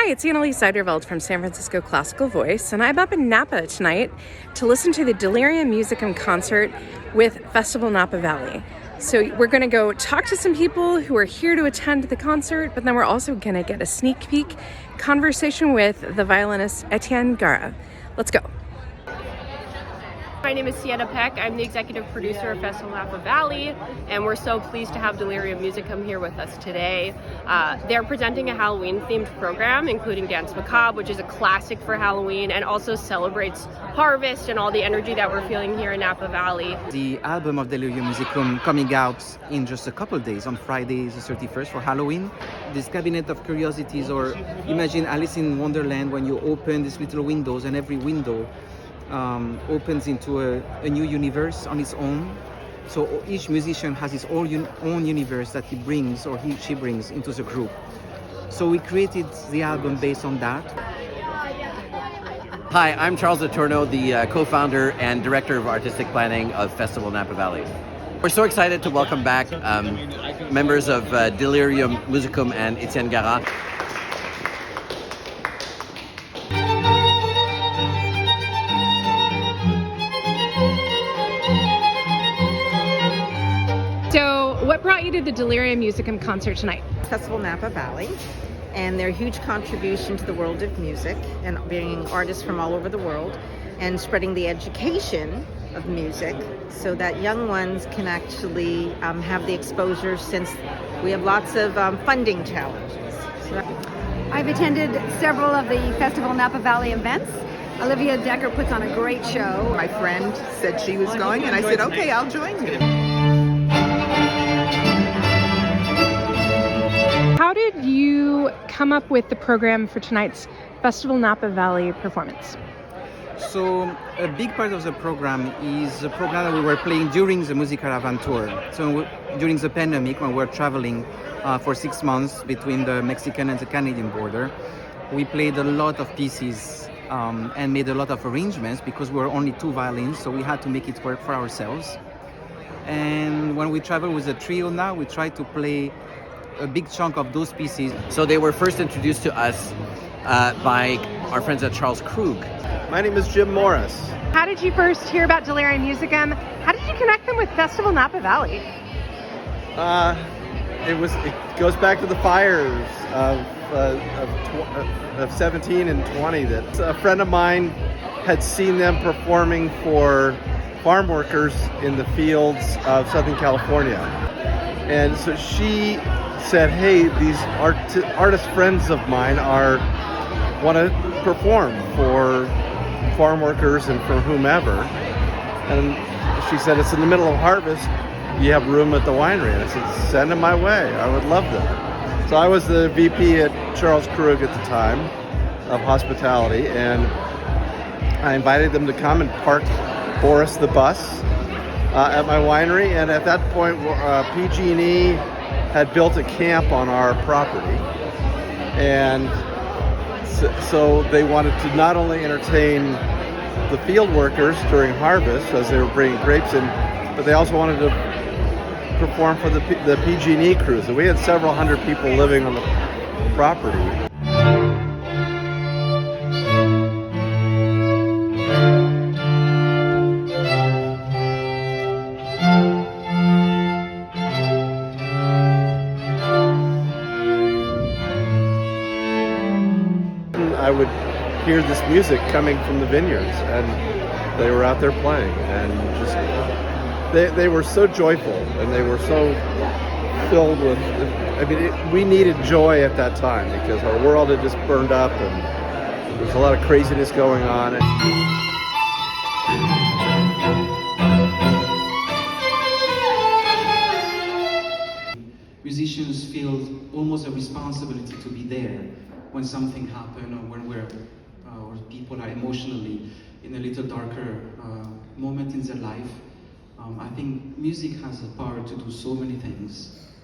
Hi, it's Annalise Zeiderveld from San Francisco Classical Voice, and I'm up in Napa tonight to listen to the Delirium Musicum concert with Festival Napa Valley. So we're going to go talk to some people who are here to attend the concert, but then we're also going to get a sneak peek conversation with the violinist Gara. Let's go. My name is Sienna Peck. I'm the executive producer of Festival Napa Valley, and we're so pleased to have Delirium Musicum here with us today. They're presenting a Halloween-themed program, including Danse Macabre, which is a classic for Halloween, and also celebrates harvest and all the energy that we're feeling here in Napa Valley. The album of Delirium Musicum coming out in just a couple of days, on Friday the 31st for Halloween. This cabinet of curiosities, or imagine Alice in Wonderland when you open these little windows and every window opens into a new universe on its own. So each musician has his own universe that he brings or she brings into the group. So we created the album based on that. Hi, I'm Charles Latorno, the co-founder and director of artistic planning of Festival Napa Valley. We're so excited to welcome back members of Delirium Musicum and Gara. What brought you to the Delirium Musicum concert tonight? Festival Napa Valley, and their huge contribution to the world of music and bringing artists from all over the world and spreading the education of music so that young ones can actually have the exposure, since we have lots of funding challenges. I've attended several of the Festival Napa Valley events. Olivia Decker puts on a great show. My friend said she was going, and I said, okay, I'll join you. How did you come up with the program for tonight's Festival Napa Valley performance? So a big part of the program is a program that we were playing during the MusiKaravan tour. So during the pandemic, when we were traveling for 6 months between the Mexican and the Canadian border, we played a lot of pieces and made a lot of arrangements because we were only 2 violins, so we had to make it work for ourselves. And when we travel with a trio now, we try to play a big chunk of those pieces. So they were first introduced to us by our friends at Charles Krug. My name is Jim Morris. How did you first hear about Delirium Musicum? How did you connect them with Festival Napa Valley? It goes back to the fires of 17 and 20. That a friend of mine had seen them performing for farm workers in the fields of Southern California, and so she said, hey, these artist friends of mine want to perform for farm workers and for whomever. And she said, it's in the middle of harvest. You have room at the winery? And I said, send them my way. I would love them. So I was the VP at Charles Krug at the time of hospitality, and I invited them to come and park Boris the bus at my winery. And at that point, PG&E had built a camp on our property, and so they wanted to not only entertain the field workers during harvest as they were bringing grapes in, but they also wanted to perform for the PG&E crew. So we had several hundred people living on the property. I would hear this music coming from the vineyards, and they were out there playing, and just they were so joyful, and they were so filled with, we needed joy at that time because our world had just burned up and there was a lot of craziness going on. Musicians feel almost a responsibility to be there when something happens, or when or people are emotionally in a little darker moment in their life. I think music has the power to do so many things.